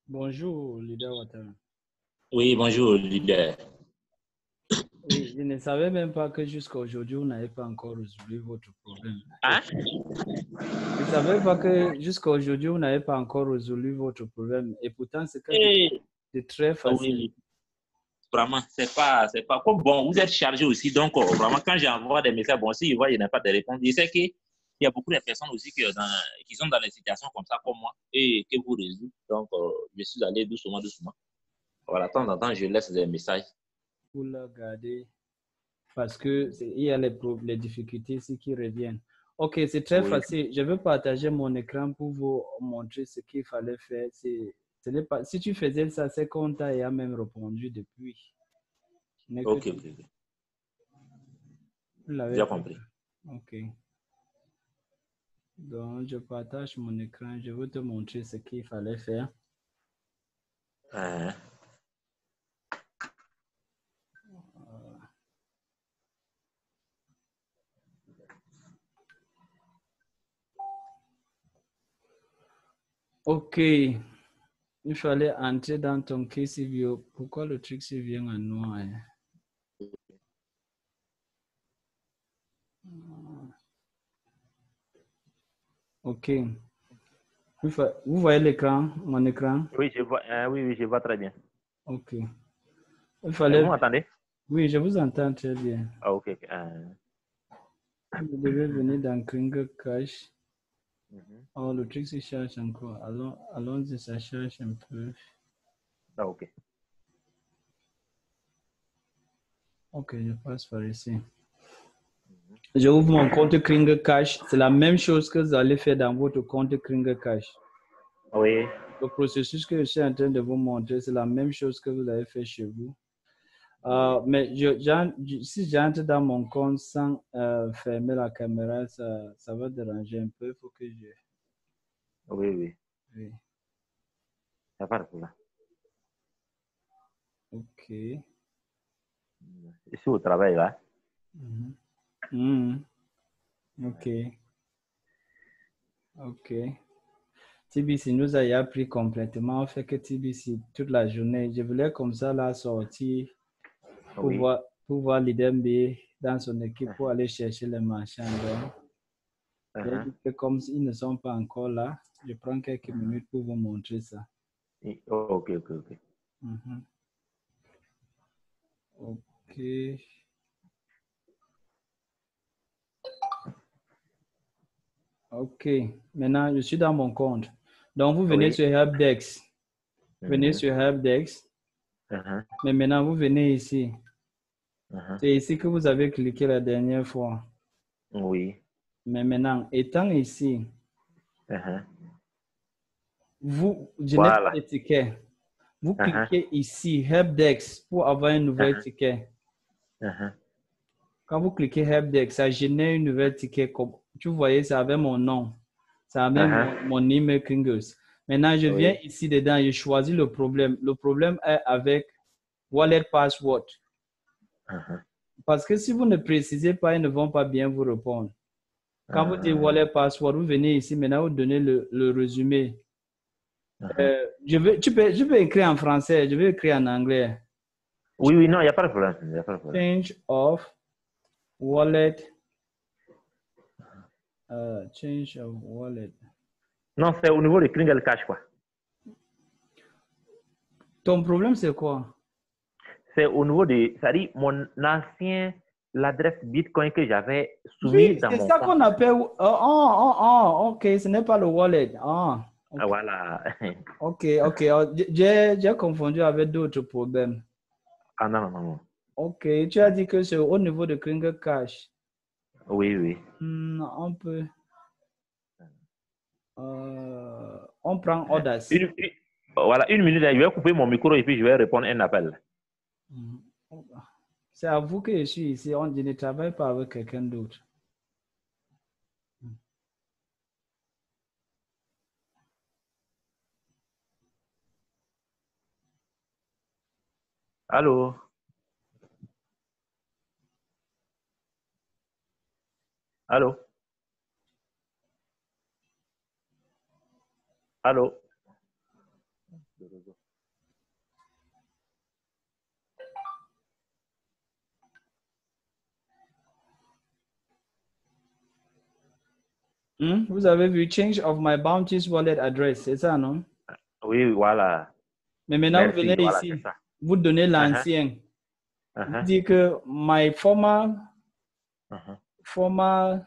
Bonjour, leader Ouattara. Oui, bonjour, leader. Oui, je ne savais même pas que jusqu'à aujourd'hui, vous n'avez pas encore résolu votre problème. Hein? Je ne savais pas que jusqu'à aujourd'hui, vous n'avez pas encore résolu votre problème. Et pourtant, c'est quelque chose Eh, de très oui, facile. oui. Vraiment, c'est pas comme bon, vous êtes chargé aussi, donc vraiment, quand j'envoie des messages, bon, si je vois, il n'y a pas de réponse, je sais qu'il y a beaucoup de personnes aussi qui sont dans des situations comme ça, comme moi, et que vous résout. Donc, je suis allé doucement, doucement. Voilà, de temps en temps, je laisse des messages. Pour le garder, parce que il y a les difficultés ici qui reviennent. Ok, c'est très Oui, facile. Je vais partager mon écran pour vous montrer ce qu'il fallait faire. Ce n'est pas, si tu faisais ça, c'est qu'on t'a même répondu depuis. Ce n'est que ok, tu ok, ok. ne l'avais J'ai pas compris. fait. Ok. Donc, je partage mon écran. Je vais te montrer ce qu'il fallait faire. Hein. Ok. Il fallait entrer dans ton KCVO. Pourquoi le truc se vient en noir? Hein? Ok. Vous voyez l'écran, mon écran? Oui, oui, oui, je vois très bien. Ok. Il Vous fallait. m'entendez? Oui, je vous entends très bien. Ah, ok, ok. Vous devez venir dans Kringer Cache. Mhm. Oh, le truc se charge encore. Allons-y, ça charge un peu. Ah, ok. Ok, je passe par ici. Je ouvre mon compte Kringer Cash. C'est la même chose que vous allez faire dans votre compte Kringer Cash. Oui. Le processus que je suis en train de vous montrer, c'est la même chose que vous avez fait chez vous. Mais si j'entre dans mon compte sans fermer la caméra, ça va déranger un peu. Il faut que je... Oui, oui. Oui. Ça va, là. Ok. Ici au travail, là. Mhm. Mhm. Ok. Ok. TBC nous a appris complètement. On fait que TBC toute la journée. Je voulais comme ça là sortir Oui. pour voir l'IDMB dans son équipe pour aller chercher les marchands. Donc, j'ai Uh-huh. dit que comme ils ne sont pas encore là, je prends quelques minutes pour vous montrer ça. Ok, ok, ok. Mhm. Ok. Ok. Maintenant, je suis dans mon compte. Donc, vous venez Oui. sur HelpDesk. Venez Mhm. sur HelpDesk. Uh-huh. Mais maintenant, vous venez ici. Uh-huh. C'est ici que vous avez cliqué la dernière fois. Oui. Mais maintenant, étant ici, Uh-huh. je n'ai pas de Voilà. ticket. Vous Uh-huh. cliquez ici, HelpDesk, pour avoir un nouvel Uh-huh. ticket. Uh-huh. Quand vous cliquez HelpDesk, ça génère une nouvelle ticket. Tu voyez, ça avait mon nom. Ça avait Uh-huh. mon email Kringles. Maintenant, je viens Oui. ici dedans, je choisis le problème. Le problème est avec Wallet Password. Uh-huh. Parce que si vous ne précisez pas, ils ne vont pas bien vous répondre. Quand vous dites Uh-huh. Wallet Password, vous venez ici, maintenant vous donnez le résumé. Uh-huh. Je peux écrire en français, je vais écrire en anglais. Oui, oui, non, il n'y a pas de problème. Il n'y a pas de problème. Change of wallet. Change of wallet. Non, c'est au niveau de Kringle Cash, quoi. Ton problème, c'est quoi? C'est au niveau de, c'est-à-dire mon ancien, l'adresse Bitcoin que j'avais soumise Oui, dans c'est mon ça compte. qu'on appelle. Ok, ce n'est pas le wallet. Ah, Ok, voilà. ok, ok. J'ai confondu avec d'autres problèmes. Ah, non, non, non, non. Ok, tu as dit que c'est au niveau de Kringle Cash. Oui, oui. On peut. On prend Audace. Une- voilà, une minute, je vais couper mon micro et puis je vais répondre à un appel. Hmm. C'est à vous que je suis ici. Je ne travaille pas avec quelqu'un d'autre. Allô? Allô? Allô? Vous avez vu change of my Bounty's wallet address, c'est ça, non? Oui, voilà. Mais maintenant, vous Merci, venez voilà, c'est ici, ça. vous donnez Uh-huh, l'ancien. Vous uh-huh, dites que my uh-huh, former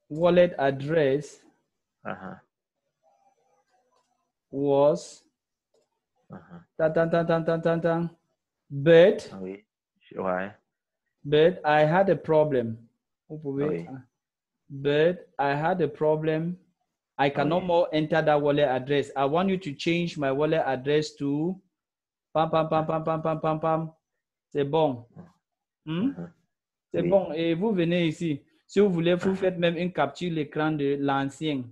wallet address uh-huh, was uh-huh. but Oui, ouais, I had a problem. Vous pouvez, oui, but I had a problem. I cannot oui. more enter that wallet address. I want you to change my wallet address to pam pam pam pam pam pam pam pam. C'est bon. Uh-huh, C'est oui, bon. Et vous venez ici. Si vous voulez, vous uh-huh, faites même une capture d'écran de l'ancien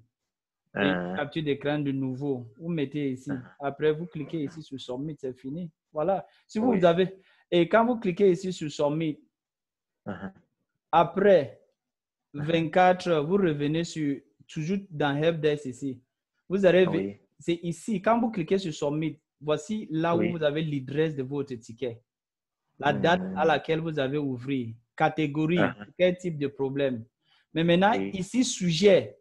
et une uh-huh, capture d'écran du nouveau. Vous mettez ici. Après, vous cliquez ici sur Submit, c'est fini. Voilà. Si vous oui, avez, et quand vous cliquez ici sur Submit, uh-huh, après uh-huh, 24 heures, vous revenez sur, toujours dans Helpdesk ici. Vous arrivez, oui, c'est ici. Quand vous cliquez sur Submit, voici là où oui. vous avez l'adresse de votre ticket. La date à laquelle vous avez ouvert, catégorie, Uh-huh, quel type de problème. Mais maintenant, oui, ici, sujet.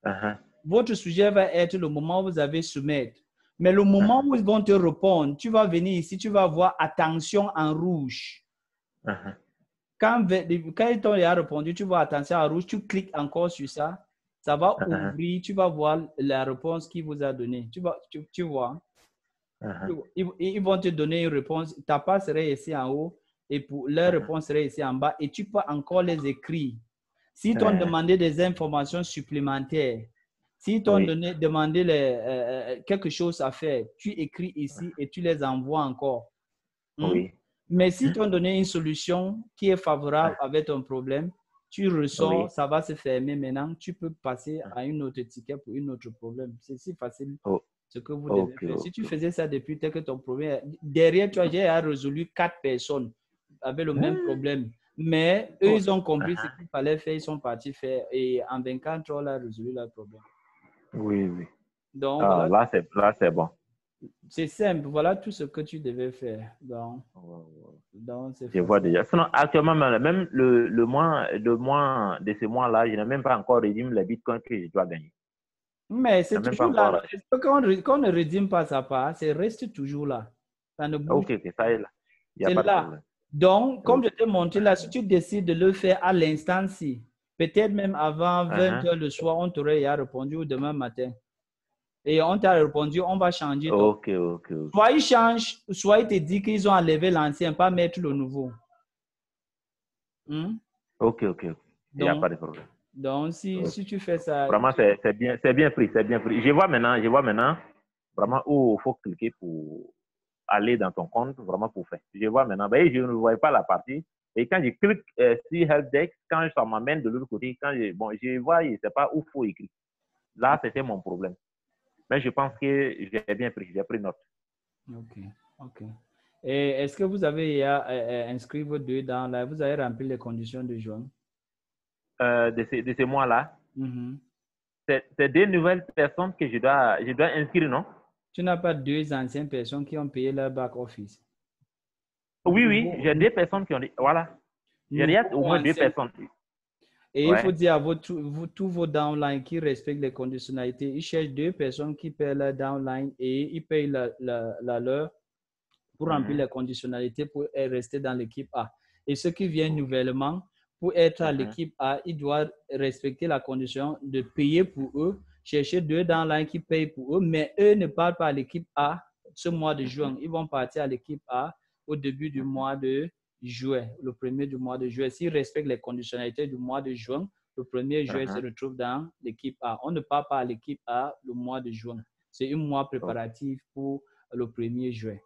uh-huh, Votre sujet va être le moment où vous avez soumettre. Mais le moment uh-huh, où ils vont te répondre, tu vas venir ici, tu vas voir attention en rouge. uh-huh, Quand ils t'ont répondu, tu vois attention en rouge, tu cliques encore sur ça, ça va uh-huh, ouvrir, tu vas voir la réponse qu'il vous a donnée. Tu vois. uh-huh, Ils vont te donner une réponse. Ta part serait ici en haut et pour leur uh-huh. réponse serait ici en bas et tu peux encore les écrire. S'ils t'ont Euh, demandé des informations supplémentaires, s'ils t'ont oui, demandé quelque chose à faire, tu écris ici et tu les envoies encore. oui, Mais s'ils t'ont donné une solution qui est favorable avec ton problème, tu ressors, oui. ça va se fermer maintenant, tu peux passer à une autre ticket pour une autre problème. C'est si facile Oh, ce que vous devez ok, faire. Si tu ok. faisais ça depuis tel que ton problème, derrière toi, j'ai résolu 4 personnes avec le même problème. Mais eux, Oh, ils ont compris ce uh-huh. qu'il fallait faire, ils sont partis faire et en 24 heures, on a résolu leur problème. Oui, oui. Donc, Ah, voilà, là, c'est bon. c'est simple. Voilà tout ce que tu devais faire. Ouais, ouais. Donc c'est Je vois facile. déjà. Sinon, actuellement, même le mois de ce mois-là, je n'ai même pas encore rédime les bitcoins que je dois gagner. Mais Je c'est n'ai même pas toujours là. encore. Non? Qu'on ne rédime pas sa part, c'est reste toujours là. Ça ne bouge. Ok, ok, ça est là. Il n'y a C'est pas de là. problème. Donc, comme Ok. je t'ai montré là, si tu décides de le faire à l'instant-ci, peut-être même avant 20 Uh-huh. heures le soir, on t'aurait répondu ou demain matin. Et on t'a répondu, on va changer ton. Ok, ok, ok. Soit ils changent, soit ils te disent qu'ils ont enlevé l'ancien, pas mettre le nouveau. Ok, ok, ok. Il n'y a Donc, pas de problème. Ok. si tu fais ça, Vraiment, c'est bien pris, c'est bien pris. Je vois maintenant vraiment où il faut cliquer pour aller dans ton compte, vraiment pour faire. Je vois maintenant, ben, je ne voyais pas la partie. Et quand je clique sur Helpdesk, quand ça m'amène de l'autre côté, je vois, je ne sais pas où il faut écrire. Là, c'était mon problème. Mais je pense que j'ai bien pris, j'ai pris note. ok, ok. Et est-ce que vous avez inscrit vos deux dans là, vous avez rempli les conditions de joindre? De ce mois-là, Mhm. c'est deux nouvelles personnes que je dois inscrire, non? Tu n'as pas deux anciennes personnes qui ont payé leur back office. Oui, oui, j'ai deux personnes qui ont dit, voilà. J'ai Nouveau au ou moins deux ancien. personnes. Et il faut Ouais. dire à tous vos downlines qui respectent les conditionnalités, ils cherchent deux personnes qui paient leur downline et ils payent la leur pour remplir Mhm, les conditionnalités pour rester dans l'équipe A. Et ceux qui viennent ok. nouvellement, pour être à Mhm, l'équipe A, ils doivent respecter la condition de payer pour eux, chercher deux downlines qui payent pour eux, mais eux ne partent pas à l'équipe A ce mois de juin. Ils vont partir à l'équipe A au début du mhm, mois de juin, le premier du mois de juin. S'ils respectent les conditionnalités du mois de juin, le premier juin se mhm. retrouve dans l'équipe A. On ne part pas à l'équipe A le mois de juin. C'est un mois Ok. préparatif pour le premier juin.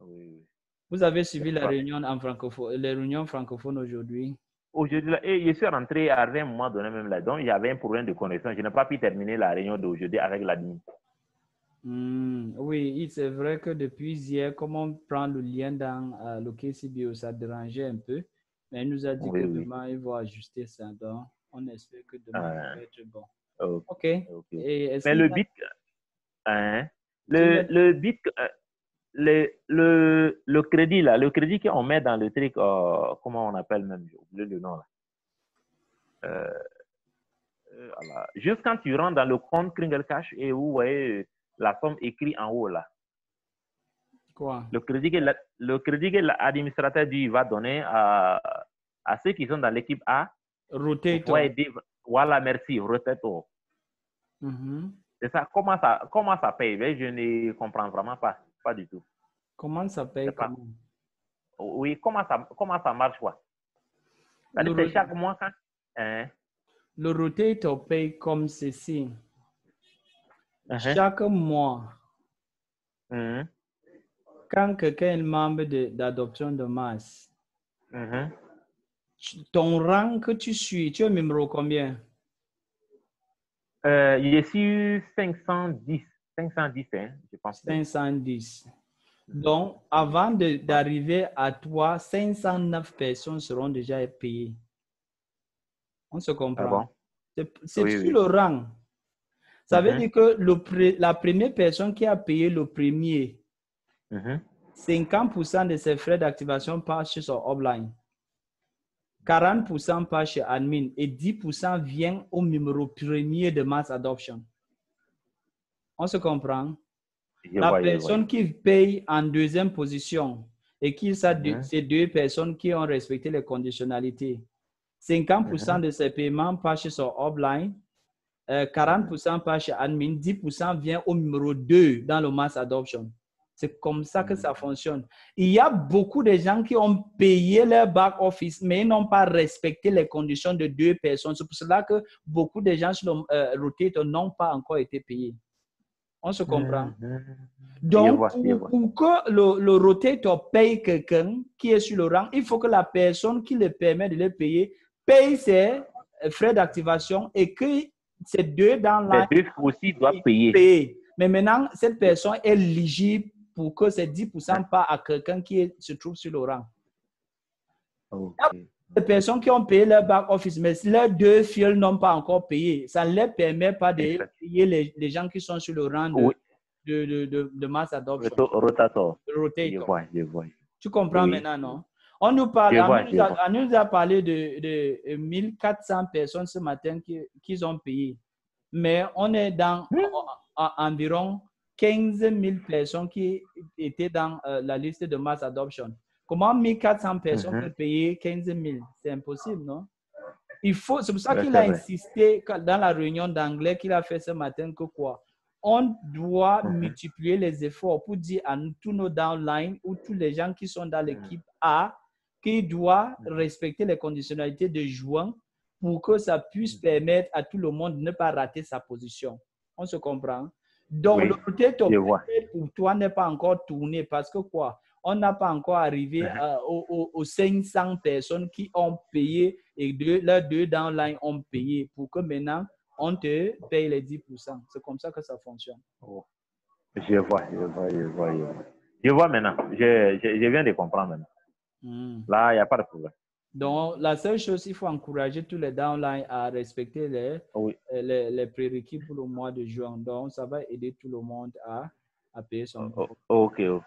Oui, oui. Vous avez suivi la Voilà. réunion en francophone, les réunions francophones aujourd'hui? Aujourd'hui, là, et je suis rentré à un moment donné même là, donc il y avait un problème de connexion. Je n'ai pas pu terminer la réunion d'aujourd'hui avec l'admin. Oui, c'est vrai que depuis hier, comme on prend le lien dans le KCBO, ça dérangeait un peu. Mais il nous a dit que Oui, oui. demain, il va ajuster ça. Donc, on espère que demain, ça Euh, va être bon. ok, OK. ok. Et est-ce Mais qu'il le y a... bit, hein, Tu m'as... le bit, le crédit là, le crédit qu'on met dans le truc, comment on appelle même, j'ai oublié le nom là. Voilà. Juste quand tu rentres dans le compte Kringle Cash et vous voyez la somme écrite en haut là. Quoi? Le crédit que l'administrateur dit il va donner à ceux qui sont dans l'équipe A. Rotator. Ouais, voilà, merci, Rotator. C'est ça. Comment ça paye? Je ne comprends vraiment pas. Pas du tout. Comment ça paye? Comment? Oui, comment ça marche, quoi? C'est chaque mois quand... Hein? Le Rotator paye comme ceci. Chaque mois, quand quelqu'un est membre d'adoption de masse, ton rang que tu suis, tu as un numéro combien? Je suis 510, hein, je pense. 510. Donc, avant d'arriver à toi, 509 personnes seront déjà payées. On se comprend. Ah bon? C'est sur le rang. Ça veut dire que la première personne qui a payé le premier, 50% de ses frais d'activation passent chez son upline. 40% passent chez admin et 10% vient au numéro premier de mass adoption. On se comprend? La personne qui paye en deuxième position et qui ces deux personnes qui ont respecté les conditionnalités. 50% de ces paiements passent chez son upline, 40% passent chez admin, 10% vient au numéro 2 dans le mass adoption. C'est comme ça que ça fonctionne. Il y a beaucoup de gens qui ont payé leur back office, mais ils n'ont pas respecté les conditions de deux personnes. C'est pour cela que beaucoup de gens sur le Rotator n'ont pas encore été payés. On se comprend? Donc, pour que le Rotator paye quelqu'un qui est sur le rang, il faut que la personne qui le permet de le payer paye ses frais d'activation et que ces deux dans la... Les deux aussi doivent payer. Mais maintenant, cette personne est éligible pour que ces 10% part à quelqu'un qui se trouve sur le rang. Les personnes qui ont payé leur back office, mais leurs deux fils n'ont pas encore payé. Ça ne leur permet pas de payer les gens qui sont sur le rang de mass adoption. Rotator. Rotator. Je vois. Tu comprends maintenant, non? On nous a parlé de 1400 personnes ce matin qui ont payé. Mais on est dans environ 15 000 personnes qui étaient dans la liste de mass adoption. Comment 1400 personnes peuvent payer 15 000? C'est impossible, non? C'est pour ça qu'il a insisté dans la réunion d'anglais qu'il a fait ce matin que quoi? On doit multiplier les efforts pour dire à tous nos downlines ou tous les gens qui sont dans l'équipe A qu'ils doivent respecter les conditionnalités de juin pour que ça puisse permettre à tout le monde de ne pas rater sa position. On se comprend? Donc, le Rotator pour toi n'est pas encore tourné parce que quoi? On n'a pas encore arrivé aux 500 personnes qui ont payé et leurs deux downlines ont payé pour que maintenant, on te paye les 10%. C'est comme ça que ça fonctionne. Je vois. Je vois maintenant. Je viens de comprendre maintenant. Là, il n'y a pas de problème. Donc, la seule chose, il faut encourager tous les downlines à respecter les prérequis pour le mois de juin. Donc, ça va aider tout le monde à payer son niveau. Ok. Il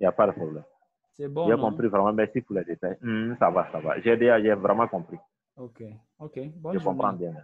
n'y a pas de problème. C'est bon, j'ai compris vraiment. Merci pour les détails. Ça va. J'ai vraiment compris. Ok. Bonne je journée. comprends bien.